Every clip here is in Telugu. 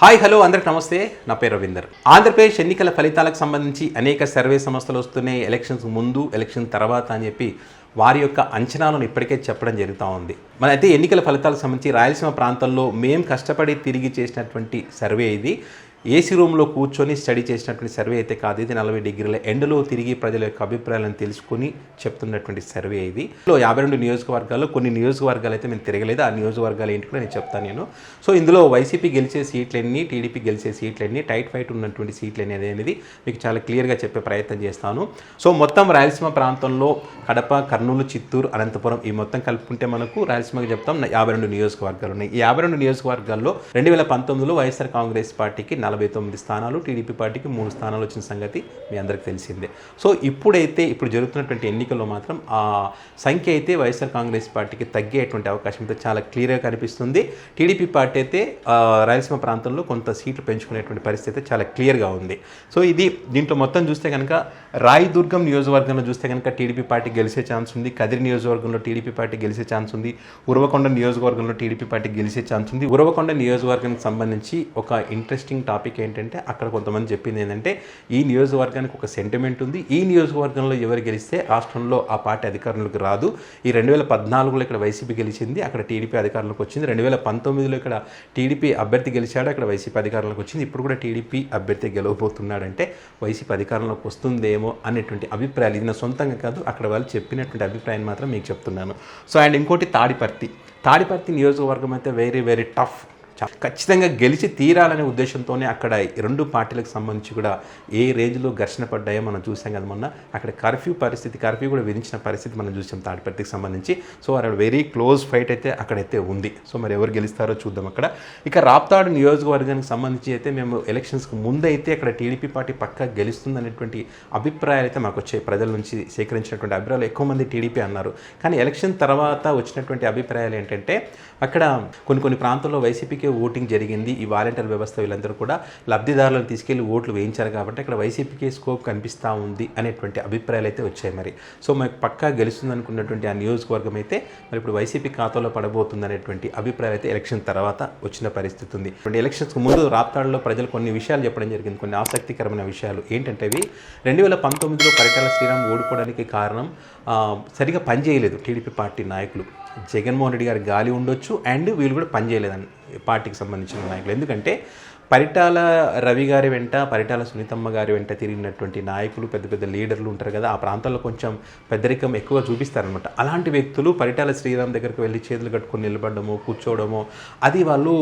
హాయ్ హలో అందరికి నమస్తే. నా పేరు రవీందర్. ఆంధ్రప్రదేశ్ ఎన్నికల ఫలితాలకు సంబంధించి అనేక సర్వే సంస్థలు వస్తున్నాయి. ఎలక్షన్స్ ముందు, ఎలక్షన్ తర్వాత అని చెప్పి వారి యొక్క అంచనాలను ఇప్పటికే చెప్పడం జరుగుతూ ఉంది. మన అయితే ఎన్నికల ఫలితాలకు సంబంధించి రాయలసీమ ప్రాంతంలో మేము కష్టపడి తిరిగి చేసినటువంటి సర్వే ఇది. ఏసీ రూమ్లో కూర్చొని స్టడీ చేసినటువంటి సర్వే అయితే కాదు. ఇది 40 డిగ్రీల ఎండలో తిరిగి ప్రజల యొక్క అభిప్రాయాలను తెలుసుకుని చెప్తున్నటువంటి సర్వే ఇది. 52 నియోజకవర్గాల్లో కొన్ని నియోజకవర్గాలు అయితే మేము తిరగలేదు. ఆ నియోజకవర్గాలు ఏంటి కూడా నేను చెప్తాను నేను. సో ఇందులో వైసీపీ గెలిచే సీట్లన్నీ, టీడీపీ గెలిచే సీట్లన్నీ, టైట్ ఫైట్ ఉన్నటువంటి సీట్లు అనేది మీకు చాలా క్లియర్గా చెప్పే ప్రయత్నం చేస్తాను. సో మొత్తం రాయలసీమ ప్రాంతంలో కడప, కర్నూలు, చిత్తూరు, అనంతపురం ఈ మొత్తం కలుపుకుంటే మనకు రాయలసీమకి చెప్తాం 52 నియోజకవర్గాలు ఉన్నాయి. ఈ 52 నియోజకవర్గాల్లో 2019లో వైఎస్ఆర్ కాంగ్రెస్ పార్టీకి 49 స్థానాలు, టీడీపీ పార్టీకి 3 స్థానాలు వచ్చిన సంగతి మీ అందరికీ తెలిసిందే. సో ఇప్పుడు జరుగుతున్నటువంటి ఎన్నికల్లో మాత్రం ఆ సంఖ్య అయితే వైఎస్ఆర్ కాంగ్రెస్ పార్టీకి తగ్గేటువంటి అవకాశం అయితే చాలా క్లియర్గా కనిపిస్తుంది. టీడీపీ పార్టీ అయితే రాయలసీమ ప్రాంతంలో కొంత సీట్లు పెంచుకునేటువంటి పరిస్థితి చాలా క్లియర్గా ఉంది. సో దీంట్లో మొత్తం చూస్తే కనుక రాయదుర్గం నియోజకవర్గంలో చూస్తే కనుక టీడీపీ పార్టీ గెలిచే ఛాన్స్ ఉంది. కదిరి నియోజకవర్గంలో టీడీపీ పార్టీ గెలిచే ఛాన్స్ ఉంది. ఉరవకొండ నియోజకవర్గంలో టీడీపీ పార్టీ గెలిచే ఛాన్స్ ఉంది. ఉరవకొండ నియోజకవర్గానికి సంబంధించి ఒక ఇంట్రెస్టింగ్ టాపిక్ ఏంటంటే అక్కడ కొంతమంది చెప్పింది ఏంటంటే ఈ నియోజకవర్గానికి ఒక సెంటిమెంట్ ఉంది. ఈ నియోజకవర్గంలో ఎవరు గెలిస్తే రాష్ట్రంలో ఆ పార్టీ అధికారంలోకి రాదు. ఈ 2014లో ఇక్కడ వైసీపీ గెలిచింది, అక్కడ టీడీపీ అధికారంలోకి వచ్చింది. 2019లో ఇక్కడ టీడీపీ అభ్యర్థి గెలిచాడు, అక్కడ వైసీపీ అధికారంలోకి వచ్చింది. ఇప్పుడు కూడా టీడీపీ అభ్యర్థి గెలవబోతున్నాడంటే వైసీపీ అధికారంలోకి వస్తుందేమో అనేటువంటి అభిప్రాయాలు ఇది నా సొంతంగా కాదు, అక్కడ వాళ్ళు చెప్పినటువంటి అభిప్రాయాన్ని మాత్రం మీకు చెప్తున్నాను. సో అండ్ ఇంకోటి తాడిపర్తి నియోజకవర్గం అయితే వెరీ వెరీ టఫ్. ఖచ్చితంగా గెలిచి తీరాలనే ఉద్దేశంతోనే అక్కడ రెండు పార్టీలకు సంబంధించి కూడా ఏ రేంజ్లో ఘర్షణ పడ్డాయో మనం చూసాం కదా మొన్న. అక్కడ కర్ఫ్యూ కూడా విధించిన పరిస్థితి మనం చూసాం తాడిపర్తికి సంబంధించి. సో అక్కడ వెరీ క్లోజ్ ఫైట్ అయితే అక్కడైతే ఉంది. సో మరి ఎవరు గెలుస్తారో చూద్దాం అక్కడ. ఇక రాప్తాడు నియోజకవర్గానికి సంబంధించి అయితే మేము ఎలక్షన్స్కి ముందు అయితే అక్కడ టీడీపీ పార్టీ పక్కా గెలుస్తుంది అనేటువంటి అభిప్రాయాలు అయితే మాకు వచ్చాయి. ప్రజల నుంచి సేకరించినటువంటి అభిప్రాయాలు ఎక్కువ మంది టీడీపీ అన్నారు. కానీ ఎలక్షన్ తర్వాత వచ్చినటువంటి అభిప్రాయాలు ఏంటంటే అక్కడ కొన్ని ప్రాంతాల్లో వైసీపీకి ఓటింగ్ జరిగింది. ఈ వాలంటీర్ వ్యవస్థ వీళ్ళందరూ కూడా లబ్ధిదారులను తీసుకెళ్లి ఓట్లు వేయించారు కాబట్టి అక్కడ వైసీపీకి స్కోప్ కనిపిస్తూ ఉంది అనేటువంటి అభిప్రాయాలు అయితే వచ్చాయి. మరి సో మనకు పక్కా గెలుస్తుంది అనుకున్నటువంటి ఆ నియోజకవర్గం అయితే మరి ఇప్పుడు వైసీపీ ఖాతాలో పడబోతుంది అనేటువంటి అభిప్రాయాలు అయితే ఎలక్షన్ తర్వాత వచ్చిన పరిస్థితి ఉంది. ఎలక్షన్స్కి ముందు రాప్తాడులో ప్రజలు కొన్ని విషయాలు చెప్పడం జరిగింది, కొన్ని ఆసక్తికరమైన విషయాలు. ఏంటంటే 2019లో పరిటాల శ్రీరామ్ ఓడిపోవడానికి కారణం సరిగా పనిచేయలేదు టీడీపీ పార్టీ నాయకులు. జగన్మోహన్ రెడ్డి గారి గాలి ఉండొచ్చు అండ్ వీళ్ళు కూడా పనిచేయలేదని పార్టీకి సంబంధించిన నాయకులు. ఎందుకంటే పరిటాల రవి గారి వెంట, పరిటాల సునీతమ్మ గారి వెంట తిరిగినటువంటి నాయకులు, పెద్ద పెద్ద లీడర్లు ఉంటారు కదా, ఆ ప్రాంతాల్లో కొంచెం పెద్దరికం ఎక్కువ చూపిస్తారనమాట. అలాంటి వ్యక్తులు పరిటాల శ్రీరామ్ దగ్గరికి వెళ్ళి చేతులు కట్టుకొని నిలబడము, కూర్చోవడము అది వాళ్ళు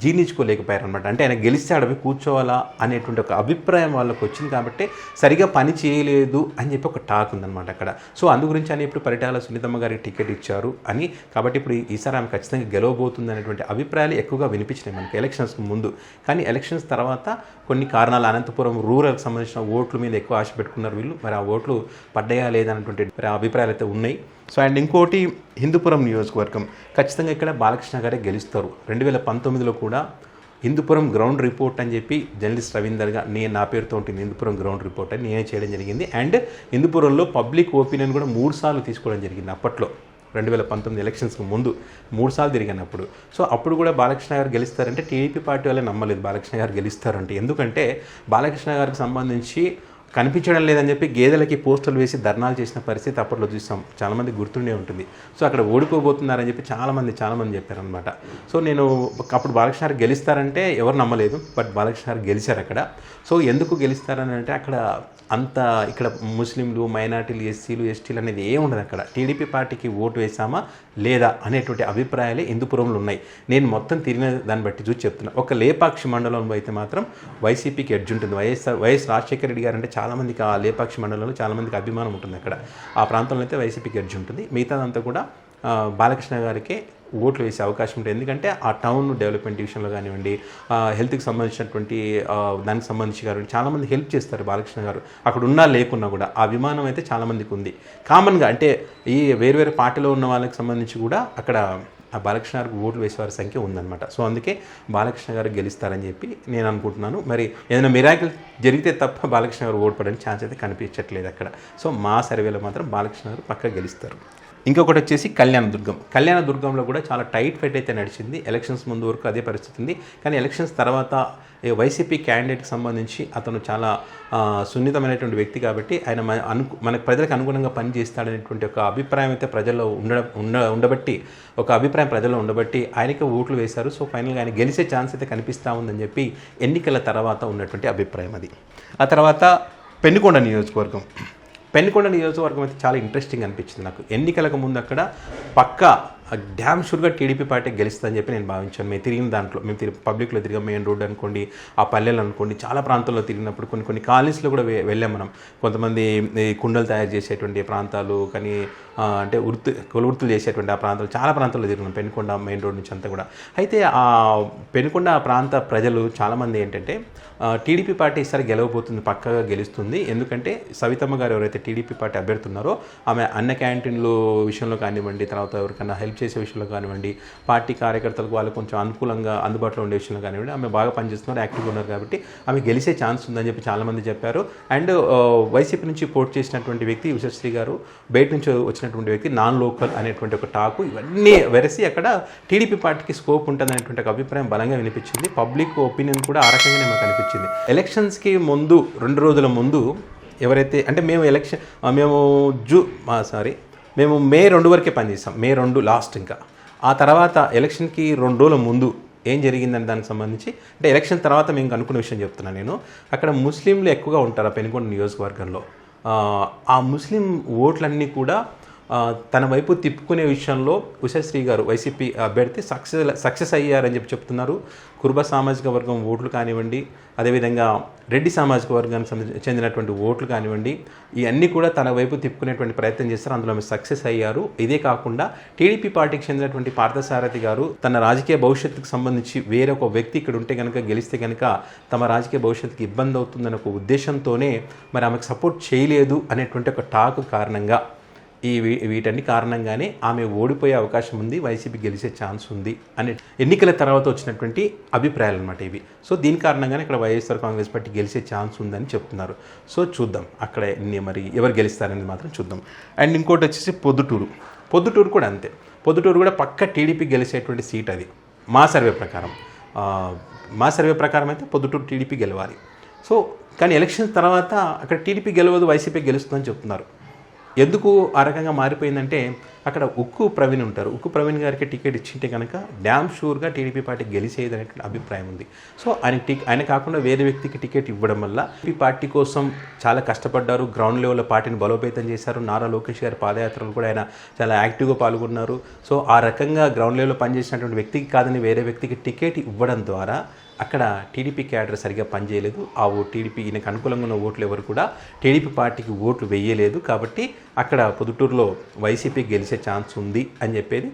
జీర్ణించుకోలేకపోయారనమాట. అంటే ఆయన గెలిస్తే అడవి కూర్చోవాలా అనేటువంటి ఒక అభిప్రాయం వాళ్ళకు వచ్చింది కాబట్టి సరిగా పని చేయలేదు అని చెప్పి ఒక టాక్ ఉందన్నమాట అక్కడ. సో అందు గురించి అని ఇప్పుడు పరిటాల సునీతమ్మ గారికి టికెట్ ఇచ్చారు అని, కాబట్టి ఇప్పుడు ఈసారి ఆమె ఖచ్చితంగా గెలవబోతుంది అనేటువంటి అభిప్రాయాలు ఎక్కువగా వినిపించినాయి మనకి ఎలక్షన్స్ ముందు. కానీ ఎలక్షన్స్ తర్వాత కొన్ని కారణాలు అనంతపురం రూరల్కి సంబంధించిన ఓట్ల మీద ఎక్కువ ఆశ పెట్టుకున్నారు వీళ్ళు. మరి ఆ ఓట్లు పడ్డాయా లేదన్నటువంటి అభిప్రాయాలు అయితే ఉన్నాయి. సో అండ్ ఇంకోటి హిందూపురం నియోజకవర్గం, ఖచ్చితంగా ఇక్కడ బాలకృష్ణ గారే గెలుస్తారు. 2019లో కూడా హిందూపురం గ్రౌండ్ రిపోర్ట్ అని చెప్పి జర్నలిస్ట్ రవీందర్గా నా పేరుతో ఉంటుంది హిందూపురం గ్రౌండ్ రిపోర్ట్ అని నేనే చేయడం జరిగింది. అండ్ హిందూపురంలో పబ్లిక్ ఒపీనియన్ కూడా 3 సార్లు తీసుకోవడం జరిగింది అప్పట్లో. 2019 ఎలక్షన్స్కి ముందు 3 సార్లు తిరిగినప్పుడు. సో అప్పుడు కూడా బాలకృష్ణ గారు గెలుస్తారంటే టీడీపీ పార్టీ వాళ్ళే నమ్మలేదు బాలకృష్ణ గారు గెలుస్తారంటే. ఎందుకంటే బాలకృష్ణ గారికి సంబంధించి కనిపించడం లేదని చెప్పి గేదెలకి పోస్టర్లు వేసి ధర్నాలు చేసిన పరిస్థితి అప్పట్లో చూసాం. చాలామంది గుర్తుండే ఉంటుంది. సో అక్కడ ఓడిపోబోతున్నారని చెప్పి చాలామంది చెప్పారనమాట. సో నేను అప్పుడు బాలకృష్ణ గారు గెలుస్తారంటే ఎవరు నమ్మలేదు, బట్ బాలకృష్ణ గారు గెలిచారు అక్కడ. సో ఎందుకు గెలుస్తారని అంటే అక్కడ ఇక్కడ ముస్లింలు, మైనార్టీలు, ఎస్సీలు, ఎస్టీలు అనేది ఏముండదు అక్కడ. టీడీపీ పార్టీకి ఓటు వేసామా లేదా అనేటువంటి అభిప్రాయాలే హిందూపురంలో ఉన్నాయి. నేను మొత్తం తిరిగిన దాన్ని బట్టి చూసి చెప్తున్నాను. ఒక లేపాక్షి మండలంలో అయితే మాత్రం వైసీపీకి ఎడ్జ్ ఉంటుంది. వైఎస్ రాజశేఖర రెడ్డి గారు అంటే చాలామందికి ఆ లేపాక్షి మండలంలో చాలామందికి అభిమానం ఉంటుంది అక్కడ. ఆ ప్రాంతంలో అయితే వైసీపీకి ఎడ్జ్ ఉంటుంది. మిగతాదంతా కూడా బాలకృష్ణ గారికి ఓట్లు వేసే అవకాశం ఉంటుంది. ఎందుకంటే ఆ టౌన్ డెవలప్మెంట్ విషయంలో కానివ్వండి, హెల్త్కి సంబంధించినటువంటి దానికి సంబంధించి కానివ్వండి చాలామంది హెల్ప్ చేస్తారు బాలకృష్ణ గారు. అక్కడ ఉన్నా లేకున్నా కూడా ఆ అభిమానం అయితే చాలామందికి ఉంది. కామన్గా అంటే ఈ వేరు పార్టీలో ఉన్న వాళ్ళకి సంబంధించి కూడా అక్కడ ఆ బాలకృష్ణ గారికి ఓట్లు వేసేవారి సంఖ్య ఉందన్నమాట. సో అందుకే బాలకృష్ణ గారు గెలుస్తారని చెప్పి నేను అనుకుంటున్నాను. మరి ఏదైనా మిరాకిల్ జరిగితే తప్ప బాలకృష్ణ గారు ఓటు పడడానికి ఛాన్స్ అయితే కనిపించట్లేదు అక్కడ. సో మా సర్వేలో మాత్రం బాలకృష్ణ గారు పక్కా గెలుస్తారు. ఇంకొకటి వచ్చేసి కళ్యాణదుర్గంలో కూడా చాలా టైట్ ఫైట్ అయితే నడిచింది. ఎలక్షన్స్ ముందు వరకు అదే పరిస్థితి ఉంది. కానీ ఎలక్షన్స్ తర్వాత వైసీపీ క్యాండిడేట్కి సంబంధించి అతను చాలా సున్నితమైనటువంటి వ్యక్తి కాబట్టి ఆయన మన ప్రజలకు అనుగుణంగా పనిచేస్తాడనేటువంటి ఒక అభిప్రాయం అయితే ప్రజల్లో ఉండబట్టి ఒక అభిప్రాయం ప్రజల్లో ఉండబట్టి ఆయనకి ఓట్లు వేశారు. సో ఫైనల్గా ఆయన గెలిచే ఛాన్స్ అయితే కనిపిస్తూ ఉందని చెప్పి ఎన్నికల తర్వాత ఉన్నటువంటి అభిప్రాయం అది. ఆ తర్వాత పెనుకొండ నియోజకవర్గం అయితే చాలా ఇంట్రెస్టింగ్ అనిపించింది నాకు. ఎన్నికలకు ముందు అక్కడ పక్కా డ్యామ్ షూర్గా టీడీపీ పార్టీ గెలుస్తుందని చెప్పి నేను భావించాను. మేము తిరిగిన దాంట్లో పబ్లిక్లో తిరిగాం, మెయిన్ రోడ్ అనుకోండి, ఆ పల్లెలు అనుకోండి, చాలా ప్రాంతాల్లో తిరిగినప్పుడు కొన్ని కాలనీస్లో కూడా వెళ్ళాం మనం. కొంతమంది కుండలు తయారు చేసేటువంటి ప్రాంతాలు కానీ అంటే కొలువృత్తులు చేసేటువంటి ఆ ప్రాంతాలు చాలా ప్రాంతాల్లో తిరిగినాం పెనుకొండ మెయిన్ రోడ్ నుంచి అంతా కూడా. అయితే ఆ పెనుకొండ ప్రాంత ప్రజలు చాలామంది ఏంటంటే టీడీపీ పార్టీ ఈసారి గెలవబోతుంది, పక్కగా గెలుస్తుంది. ఎందుకంటే సవితమ్మ గారు ఎవరైతే టీడీపీ పార్టీ అభ్యర్థున్నారో ఆమె అన్న క్యాంటీన్లు విషయంలో కానివ్వండి, తర్వాత ఎవరికైనా హెల్ప్ చేసే విషయంలో కానివ్వండి, పార్టీ కార్యకర్తలకు వాళ్ళు కొంచెం అనుకూలంగా అందుబాటులో ఉండే విషయంలో కానివ్వండి, ఆమె బాగా పనిచేస్తున్నారు, యాక్టివ్గా ఉన్నారు కాబట్టి ఆమె గెలిచే ఛాన్స్ ఉందని చెప్పి చాలామంది చెప్పారు. అండ్ వైసీపీ నుంచి పోటీ చేసినటువంటి వ్యక్తి ఉషశ్రీ గారు, బయట నుంచి వచ్చినటువంటి వ్యక్తి నాన్ లోకల్ అనేటువంటి ఒక టాకు, ఇవన్నీ వెరసి అక్కడ టీడీపీ పార్టీకి స్కోప్ ఉంటుందనేటువంటి ఒక అభిప్రాయం బలంగా వినిపించింది. పబ్లిక్ ఒపీనియన్ కూడా ఆ రకంగానే మాకు అనిపించింది. ఎలక్షన్స్కి ముందు 2 రోజుల ముందు ఎవరైతే అంటే మేము మేము మే 2 వరకే పనిచేస్తాం, మే 2 లాస్ట్. ఇంకా ఆ తర్వాత ఎలక్షన్కి 2 రోజుల ముందు ఏం జరిగిందని దానికి సంబంధించి అంటే ఎలక్షన్ తర్వాత మేము అనుకున్న విషయం చెప్తున్నాను నేను. అక్కడ ముస్లింలు ఎక్కువగా ఉంటారు ఆ పెనుకొండ నియోజకవర్గంలో. ఆ ముస్లిం ఓట్లన్నీ కూడా తన వైపు తిప్పుకునే విషయంలో ఉషశ్రీ గారు వైసీపీ అభ్యర్థి సక్సెస్ అయ్యారని చెప్పి చెప్తున్నారు. కుర్బ సామాజిక వర్గం ఓట్లు కానివ్వండి, అదేవిధంగా రెడ్డి సామాజిక వర్గానికి చెందినటువంటి ఓట్లు కానివ్వండి, ఇవన్నీ కూడా తన వైపు తిప్పుకునేటువంటి ప్రయత్నం చేస్తారు. అందులో ఆమె సక్సెస్ అయ్యారు. ఇదే కాకుండా టీడీపీ పార్టీకి చెందినటువంటి పార్థసారథి గారు తన రాజకీయ భవిష్యత్తుకు సంబంధించి వేరొక వ్యక్తి ఇక్కడ ఉంటే కనుక గెలిస్తే కనుక తమ రాజకీయ భవిష్యత్తుకి ఇబ్బంది అవుతుందనే ఒక ఉద్దేశంతోనే మరి ఆమెకు సపోర్ట్ చేయలేదు అనేటువంటి ఒక టాక్ కారణంగా వీటన్ని కారణంగానే ఆమె ఓడిపోయే అవకాశం ఉంది, వైసీపీ గెలిచే ఛాన్స్ ఉంది అనే ఎన్నికల తర్వాత వచ్చినటువంటి అభిప్రాయాలు అనమాట ఇవి. సో దీని కారణంగానే ఇక్కడ వైఎస్ఆర్ కాంగ్రెస్ పార్టీ గెలిచే ఛాన్స్ ఉందని చెప్తున్నారు. సో చూద్దాం అక్కడ మరి ఎవరు గెలుస్తారనేది మాత్రం చూద్దాం. అండ్ ఇంకోటి వచ్చేసి పొద్దుటూరు కూడా అంతే. పొద్దుటూరు కూడా పక్క టీడీపీ గెలిచేటువంటి సీట్ అది మా సర్వే ప్రకారం అయితే పొద్దుటూరు టీడీపీ గెలవాలి. సో కానీ ఎలక్షన్ తర్వాత అక్కడ టీడీపీ గెలవదు, వైసీపీ గెలుస్తుందని చెప్తున్నారు. ఎందుకు ఆ రకంగా మారిపోయిందంటే అక్కడ ఉక్కు ప్రవీణ్ ఉంటారు. ఉక్కు ప్రవీణ్ గారికి టికెట్ ఇచ్చింటే కనుక డ్యామ్ షూర్గా టీడీపీ పార్టీ గెలిచేది అనేటువంటి అభిప్రాయం ఉంది. సో ఆయన కాకుండా వేరే వ్యక్తికి టికెట్ ఇవ్వడం వల్ల టీడీపీ పార్టీ కోసం చాలా కష్టపడ్డారు, గ్రౌండ్ లెవెల్లో పార్టీని బలోపేతం చేశారు. నారా లోకేష్ గారి పాదయాత్రలు కూడా ఆయన చాలా యాక్టివ్గా పాల్గొన్నారు. సో ఆ రకంగా గ్రౌండ్ లెవెల్లో పనిచేసినటువంటి వ్యక్తికి కాదని వేరే వ్యక్తికి టికెట్ ఇవ్వడం ద్వారా అక్కడ టీడీపీ క్యాడర్ సరిగ్గా పనిచేయలేదు. టీడీపీ ఈయనకు అనుకూలంగా ఉన్న ఓట్లు ఎవరు కూడా టీడీపీ పార్టీకి ఓట్లు వేయలేదు. కాబట్టి అక్కడ పొద్దుటూరులో వైసీపీ గెలిచే ఛాన్స్ ఉంది అని చెప్పేది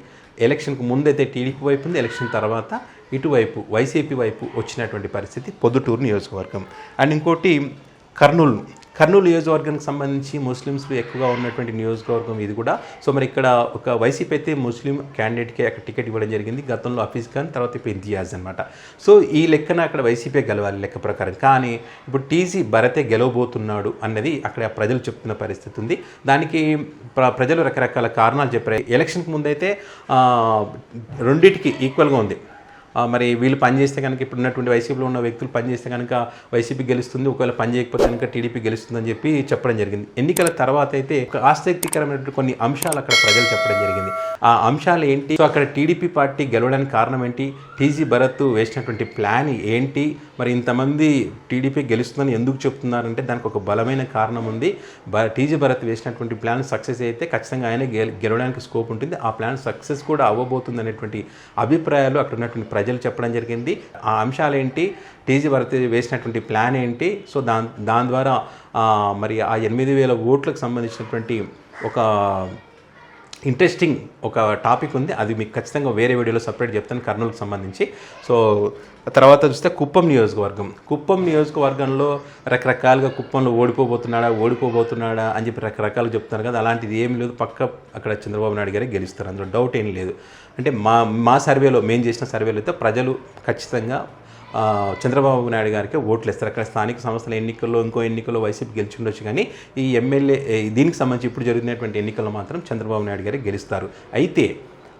ఎలక్షన్కు ముందైతే టీడీపీ వైపు ఉంది, ఎలక్షన్ తర్వాత ఇటువైపు వైసీపీ వైపు వచ్చినటువంటి పరిస్థితి పొద్దుటూరు నియోజకవర్గం. అండ్ ఇంకోటి కర్నూలు నియోజకవర్గానికి సంబంధించి ముస్లిమ్స్ ఎక్కువగా ఉన్నటువంటి నియోజకవర్గం ఇది కూడా. సో మరి ఇక్కడ ఒక వైసీపీ అయితే ముస్లిం క్యాండిడేట్కి అక్కడ టికెట్ ఇవ్వడం జరిగింది. గతంలో హఫీజ్ ఖాన్, తర్వాత ఇప్పుడు ఇంతియాజ్ అనమాట. సో ఈ లెక్కన అక్కడ వైసీపీ గెలవాలి లెక్క ప్రకారం. కానీ ఇప్పుడు టీజీ భరతే గెలవబోతున్నాడు అన్నది అక్కడ ప్రజలు చెప్తున్న పరిస్థితి ఉంది. దానికి ప్రజలు రకరకాల కారణాలు చెప్పారు. ఎలక్షన్కి ముందైతే రెండింటికి ఈక్వల్గా ఉంది. మరి వీళ్ళు పనిచేస్తే కనుక ఇప్పుడు ఉన్నటువంటి వైసీపీలో ఉన్న వ్యక్తులు పనిచేస్తే కనుక వైసీపీ గెలుస్తుంది, ఒకవేళ పని చేయకపోతే కనుక టీడీపీ గెలుస్తుందని చెప్పి చెప్పడం జరిగింది. ఎన్నికల తర్వాత అయితే ఒక ఆసక్తికరమైనటువంటి కొన్ని అంశాలు అక్కడ ప్రజలు చెప్పడం జరిగింది. ఆ అంశాలు ఏంటి, సో అక్కడ టీడీపీ పార్టీ గెలవడానికి కారణం ఏంటి, టీజీ భరత్ వేసినటువంటి ప్లాన్ ఏంటి, మరి ఇంతమంది టీడీపీ గెలుస్తుందని ఎందుకు చెప్తున్నారంటే దానికి ఒక బలమైన కారణం ఉంది. టీజీ భరత్ వేసినటువంటి ప్లాన్ సక్సెస్ అయితే ఖచ్చితంగా ఆయన గెలవడానికి స్కోప్ ఉంటుంది, ఆ ప్లాన్ సక్సెస్ కూడా అవ్వబోతుంది అనేటువంటి అభిప్రాయాలు అక్కడ ఉన్నటువంటి ప్రజలు చెప్పడం జరిగింది. ఆ అంశాలు ఏంటి, టీజీ భరత్ వేసినటువంటి ప్లాన్ ఏంటి, సో దాని ద్వారా మరి ఆ 8,000 ఓట్లకు సంబంధించినటువంటి ఒక ఇంట్రెస్టింగ్ ఒక టాపిక్ ఉంది. అది మీకు ఖచ్చితంగా వేరే వీడియోలో సపరేట్ చెప్తాను కర్నూలుకు సంబంధించి. సో తర్వాత చూస్తే కుప్పం నియోజకవర్గంలో రకరకాలుగా కుప్పంలో ఓడిపోబోతున్నాడా అని చెప్పి రకరకాలుగా చెప్తున్నారు కదా. అలాంటిది ఏమి లేదు, పక్క అక్కడ చంద్రబాబు నాయుడు గారే గెలుస్తారు, అందులో డౌట్ ఏం లేదు. అంటే మా సర్వేలో మేము చేసిన సర్వేలో అయితే ప్రజలు ఖచ్చితంగా చంద్రబాబు నాయుడు గారికి ఓట్లు ఇస్తారు. అక్కడ స్థానిక సంస్థల ఎన్నికల్లో ఇంకో ఎన్నికల్లో వైసీపీ గెలిచి ఉండొచ్చు, కానీ ఈ ఎమ్మెల్యే దీనికి సంబంధించి ఇప్పుడు జరుగుతున్నటువంటి ఎన్నికల్లో మాత్రం చంద్రబాబు నాయుడు గారు గెలుస్తారు. అయితే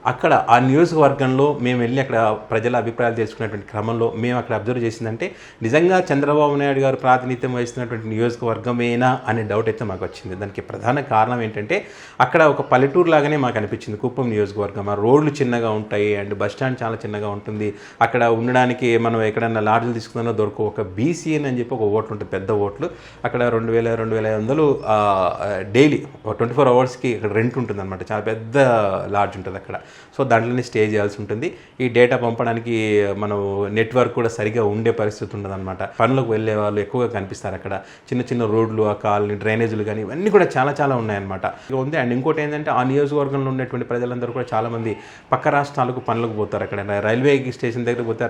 అక్కడ ఆ నియోజకవర్గంలో మేము వెళ్ళి అక్కడ ప్రజల అభిప్రాయాలు తెలుసుకున్నటువంటి క్రమంలో మేము అక్కడ అబ్జర్వ్ చేసిందంటే నిజంగా చంద్రబాబు నాయుడు గారు ప్రాతినిధ్యం వహిస్తున్నటువంటి నియోజకవర్గమేనా అనే డౌట్ అయితే మాకు వచ్చింది. దానికి ప్రధాన కారణం ఏంటంటే అక్కడ ఒక పల్లెటూరు లాగానే మాకు అనిపించింది కుప్పం నియోజకవర్గం. ఆ రోడ్లు చిన్నగా ఉంటాయి అండ్ బస్ స్టాండ్ చాలా చిన్నగా ఉంటుంది. అక్కడ ఉండడానికి మనం ఎక్కడన్నా లాడ్జ్లు తీసుకున్నా దొరకవు. ఒక బీసీఎన్ అని చెప్పి ఒక ఓట్లు ఉంటుంది, పెద్ద ఓట్లు. అక్కడ 2,000-2,500 డైలీ 24 అవర్స్కి ఇక్కడ రెంట్ ఉంటుంది అనమాట. చాలా పెద్ద లాడ్జ్ ఉంటుంది అక్కడ. సో దాంట్లోనే స్టే చేయాల్సి ఉంటుంది. ఈ డేటా పంపడానికి మనం నెట్వర్క్ కూడా సరిగా ఉండే పరిస్థితి ఉండదన్నమాట. పనులకు వెళ్ళే వాళ్ళు ఎక్కువగా కనిపిస్తారు అక్కడ. చిన్న చిన్న రోడ్లు, ఆ కాలనీ, డ్రైనేజీలు కానీ ఇవన్నీ కూడా చాలా చాలా ఉన్నాయన్నమాట ఉంది. అండ్ ఇంకోటి ఏంటంటే ఆ నియోజకవర్గంలో ఉన్నటువంటి ప్రజలందరూ కూడా చాలామంది పక్క రాష్ట్రాలకు పనులకు పోతారు. అక్కడ రైల్వే స్టేషన్ దగ్గర పోతే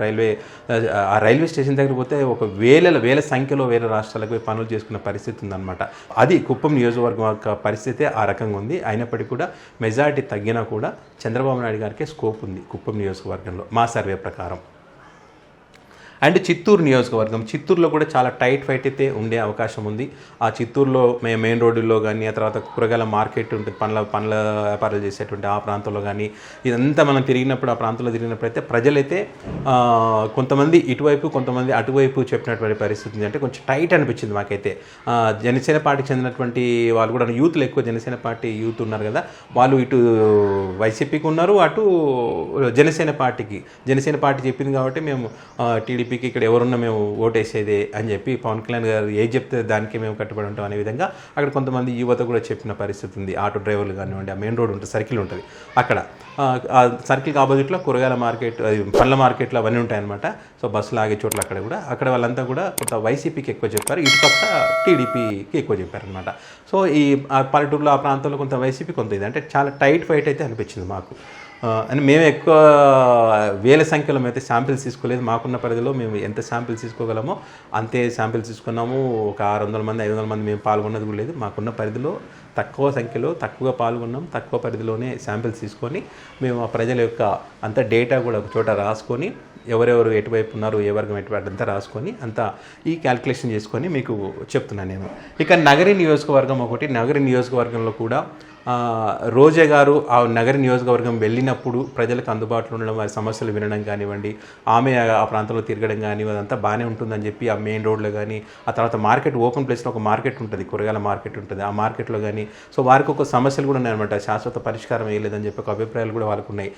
ఆ రైల్వే స్టేషన్ దగ్గర పోతే ఒక వేల సంఖ్యలో వేరే రాష్ట్రాలకు పోయి పనులు చేసుకున్న పరిస్థితి ఉందన్నమాట. అది కుప్పం నియోజకవర్గం యొక్క పరిస్థితి ఆ రకంగా ఉంది. అయినప్పటికీ కూడా మెజారిటీ తగ్గినా కూడా చంద్రబాబు నాయుడు గారికి స్కోప్ ఉంది కుప్పం నియోజకవర్గంలో మా సర్వే ప్రకారం. అండ్ చిత్తూరు నియోజకవర్గం, చిత్తూరులో కూడా చాలా టైట్ ఫైట్ అయితే ఉండే అవకాశం ఉంది. ఆ చిత్తూరులో మెయిన్ రోడ్డుల్లో కానీ, ఆ తర్వాత కూరగాయల మార్కెట్ ఉంటుంది, పండ్ల వ్యాపారాలు చేసేటువంటి ఆ ప్రాంతంలో కానీ, ఇదంతా మనం తిరిగినప్పుడు ఆ ప్రాంతంలో తిరిగినప్పుడు అయితే ప్రజలైతే కొంతమంది ఇటువైపు కొంతమంది అటువైపు చెప్పినటువంటి పరిస్థితి ఉంది. అంటే కొంచెం టైట్ అనిపించింది మాకైతే. జనసేన పార్టీకి చెందినటువంటి వాళ్ళు కూడా, యూత్లో ఎక్కువ జనసేన పార్టీ యూత్ ఉన్నారు కదా, వాళ్ళు ఇటు వైసీపీకి ఉన్నారు, అటు జనసేన పార్టీ చెప్పింది కాబట్టి మేము టీడీపీకి ఇక్కడ ఎవరున్నా మేము ఓటేసేదే అని చెప్పి పవన్ కళ్యాణ్ గారు ఏం చెప్తే దానికి మేము కట్టుబడి ఉంటాం అనే విధంగా అక్కడ కొంతమంది యువత కూడా చెప్పిన పరిస్థితి ఉంది. ఆటో డ్రైవర్లు కానివ్వండి, ఆ మెయిన్ రోడ్ ఉంటుంది, సర్కిల్ ఉంటుంది, అక్కడ ఆ సర్కిల్కి ఆపోజిట్లో కూరగాయల మార్కెట్, పండ్ల మార్కెట్లు అవన్నీ ఉంటాయన్నమాట. సో బస్సులు ఆగే చోట్ల అక్కడ వాళ్ళంతా కూడా కొంత వైసీపీకి ఎక్కువ చెప్పారు, ఇటుపక్క టీడీపీకి ఎక్కువ చెప్పారనమాట. సో ఈ పల్లెటూరులో ఆ ప్రాంతంలో కొంత వైసీపీ కొంత ఇది అంటే చాలా టైట్ ఫైట్ అయితే అనిపించింది మాకు. అని మేము ఎక్కువ వేల సంఖ్యలో అయితే శాంపిల్స్ తీసుకోలేదు. మాకున్న పరిధిలో మేము ఎంత శాంపిల్స్ తీసుకోగలమో అంతే శాంపిల్స్ తీసుకున్నాము. ఒక 600 మంది 500 మంది మేము పాల్గొన్నది కూడా లేదు. మాకున్న పరిధిలో తక్కువ సంఖ్యలో తక్కువగా పాల్గొన్నాం. తక్కువ పరిధిలోనే శాంపిల్స్ తీసుకొని మేము ఆ ప్రజల యొక్క అంత డేటా కూడా ఒక చోట రాసుకొని, ఎవరెవరు ఎటువైపు ఉన్నారు, ఏ వర్గం ఎటువైపు అంతా రాసుకొని అంతా ఈ క్యాల్కులేషన్ చేసుకొని మీకు చెప్తున్నాను నేను. ఇక నగరి నియోజకవర్గం ఒకటి. నగరి నియోజకవర్గంలో కూడా రోజా గారు ఆ నగర నియోజకవర్గం వెళ్ళినప్పుడు ప్రజలకు అందుబాటులో ఉండడం, వారి సమస్యలు వినడం కానివ్వండి, ఆమె ఆ ప్రాంతంలో తిరగడం కానీ అదంతా బాగానే ఉంటుందని చెప్పి ఆ మెయిన్ రోడ్లో కానీ, ఆ తర్వాత మార్కెట్ ఓపెన్ ప్లేస్లో ఒక మార్కెట్ ఉంటుంది, కూరగాయల మార్కెట్ ఉంటుంది, ఆ మార్కెట్లో కానీ సో వారికి ఒక సమస్యలు కూడా ఉన్నాయన్నమాట. శాశ్వత పరిష్కారం వేయలేదని చెప్పి ఒక అభిప్రాయాలు కూడా వాళ్ళకు ఉన్నాయి.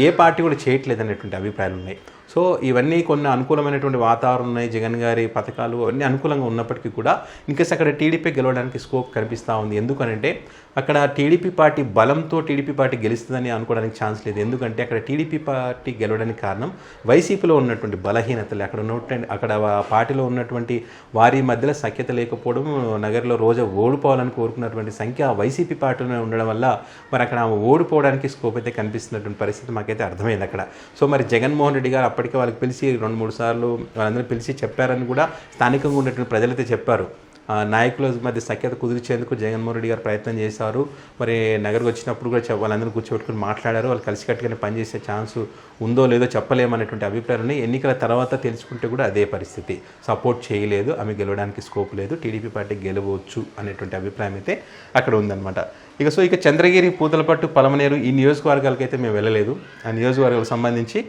ఏ పార్టీ కూడా చేయట్లేదు అనేటువంటి అభిప్రాయాలు ఉన్నాయి. సో ఇవన్నీ కొన్ని అనుకూలమైనటువంటి వాతావరణం ఉన్నాయి. జగన్ గారి పథకాలు అన్నీ అనుకూలంగా ఉన్నప్పటికీ కూడా ఇన్కేస్ అక్కడ టీడీపీ గెలవడానికి స్కోప్ కనిపిస్తూ ఉంది. ఎందుకనంటే అక్కడ టీడీపీ పార్టీ బలంతో టీడీపీ పార్టీ గెలుస్తుందని అనుకోవడానికి ఛాన్స్ లేదు. ఎందుకంటే అక్కడ టీడీపీ పార్టీ గెలవడానికి కారణం వైసీపీలో ఉన్నటువంటి బలహీనతలు, అక్కడ పార్టీలో ఉన్నటువంటి వారి మధ్యలో సఖ్యత లేకపోవడం, నగరంలో రోజా ఓడిపోవాలని కోరుకున్నటువంటి సంఖ్య వైసీపీ పార్టీలో ఉండడం వల్ల మరి అక్కడ ఓడిపోవడానికి స్కోప్ అయితే కనిపిస్తున్నటువంటి పరిస్థితి మాకైతే అర్థమైంది అక్కడ. సో మరి జగన్మోహన్ రెడ్డి గారు అప్పటికే వాళ్ళకి పిలిచి 2-3 సార్లు వాళ్ళందరూ పిలిచి చెప్పారని కూడా స్థానికంగా ఉన్నటువంటి ప్రజలైతే చెప్పారు. నాయకుల మధ్య సఖ్యత కుదిర్చేందుకు జగన్మోహన్ రెడ్డి గారు ప్రయత్నం చేశారు. మరి నగరకు వచ్చినప్పుడు కూడా వాళ్ళందరూ కూర్చోబెట్టుకుని మాట్లాడారు. వాళ్ళు కలిసికట్టుగానే పనిచేసే ఛాన్సు ఉందో లేదో చెప్పలేమనేటువంటి అభిప్రాయాలు ఉన్నాయి. ఎన్నికల తర్వాత తెలుసుకుంటే కూడా అదే పరిస్థితి. సపోర్ట్ చేయలేదు, ఆమె గెలవడానికి స్కోప్ లేదు, టీడీపీ పార్టీ గెలవచ్చు అనేటువంటి అభిప్రాయం అయితే అక్కడ ఉందన్నమాట. ఇక చంద్రగిరి, పూతలపట్టు, పలమనేరు ఈ నియోజకవర్గాలకైతే మేము వెళ్ళలేదు. ఆ నియోజకవర్గాలకు సంబంధించి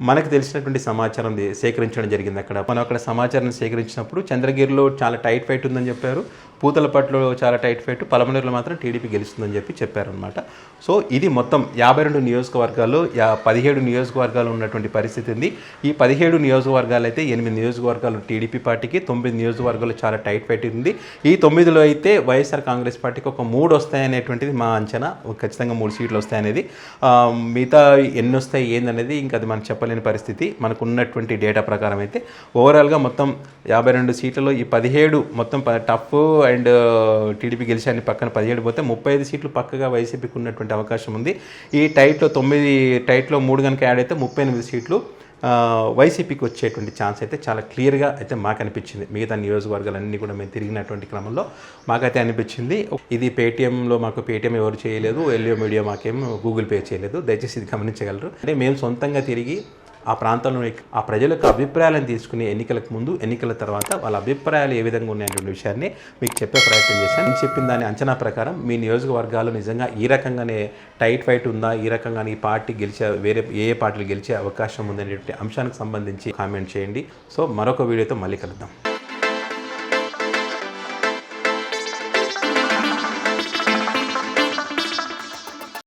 మనకు తెలిసినటువంటి సమాచారం సేకరించడం జరిగింది. మనం అక్కడ సమాచారం సేకరించినప్పుడు చంద్రగిరిలో చాలా టైట్ ఫైట్ ఉందని చెప్పారు, పూతలపట్టులో చాలా టైట్ ఫైట్, పలమనేరులో మాత్రం టీడీపీ గెలుస్తుందని చెప్పారనమాట. సో ఇది మొత్తం 52 నియోజకవర్గాల్లో 17 నియోజకవర్గాలు ఉన్నటువంటి పరిస్థితి ఉంది. ఈ 17 నియోజకవర్గాలు అయితే 8 నియోజకవర్గాలు టీడీపీ పార్టీకి, 9 నియోజకవర్గాలు చాలా టైట్ ఫైట్ ఉంది. ఈ 9లో అయితే వైఎస్ఆర్ కాంగ్రెస్ పార్టీకి ఒక 3 వస్తాయనేటువంటిది మా అంచనా. ఖచ్చితంగా 3 సీట్లు వస్తాయనేది. మిగతా ఎన్ని వస్తాయి ఏందనేది ఇంకా అది మనం చెప్పలేని పరిస్థితి. మనకు ఉన్నటువంటి డేటా ప్రకారం అయితే ఓవరాల్గా మొత్తం 52 సీట్లలో ఈ 17 మొత్తం టఫ్ అండ్ టీడీపీ గెలిచాన్ని పక్కన 17 పోతే 35 సీట్లు పక్కగా వైసీపీకి ఉన్నటువంటి అవకాశం ఉంది. ఈ టైట్లో 3 కనుక యాడ్ అయితే 38 సీట్లు వైసీపీకి వచ్చేటువంటి ఛాన్స్ అయితే చాలా క్లియర్గా అయితే మాకు అనిపించింది. మిగతా నియోజకవర్గాలన్నీ కూడా మేము తిరిగినటువంటి క్రమంలో మాకైతే అనిపించింది. ఇది పేటీఎంలో మాకు పేటీఎం ఎవరు చేయలేదు, ఎల్యో మీడియా మాకేం గూగుల్ పే చేయలేదు, దయచేసి ఇది గమనించగలరు. అంటే మేము సొంతంగా తిరిగి ఆ ప్రాంతంలో ఆ ప్రజల యొక్క అభిప్రాయాలను తీసుకుని ఎన్నికలకు ముందు ఎన్నికల తర్వాత వాళ్ళ అభిప్రాయాలు ఏ విధంగా ఉన్నాయనే విషయాన్ని మీకు చెప్పే ప్రయత్నం చేశాను. నేను చెప్పిన దాని అంచనా ప్రకారం మీ నియోజకవర్గాలు నిజంగా ఈ రకంగానే టైట్ ఫైట్ ఉందా, ఈ రకంగానే ఈ పార్టీ గెలిచే వేరే ఏ పార్టీలు గెలిచే అవకాశం ఉందనేటువంటి అంశానికి సంబంధించి కామెంట్ చేయండి. సో మరొక వీడియోతో మళ్ళీ కలుద్దాం.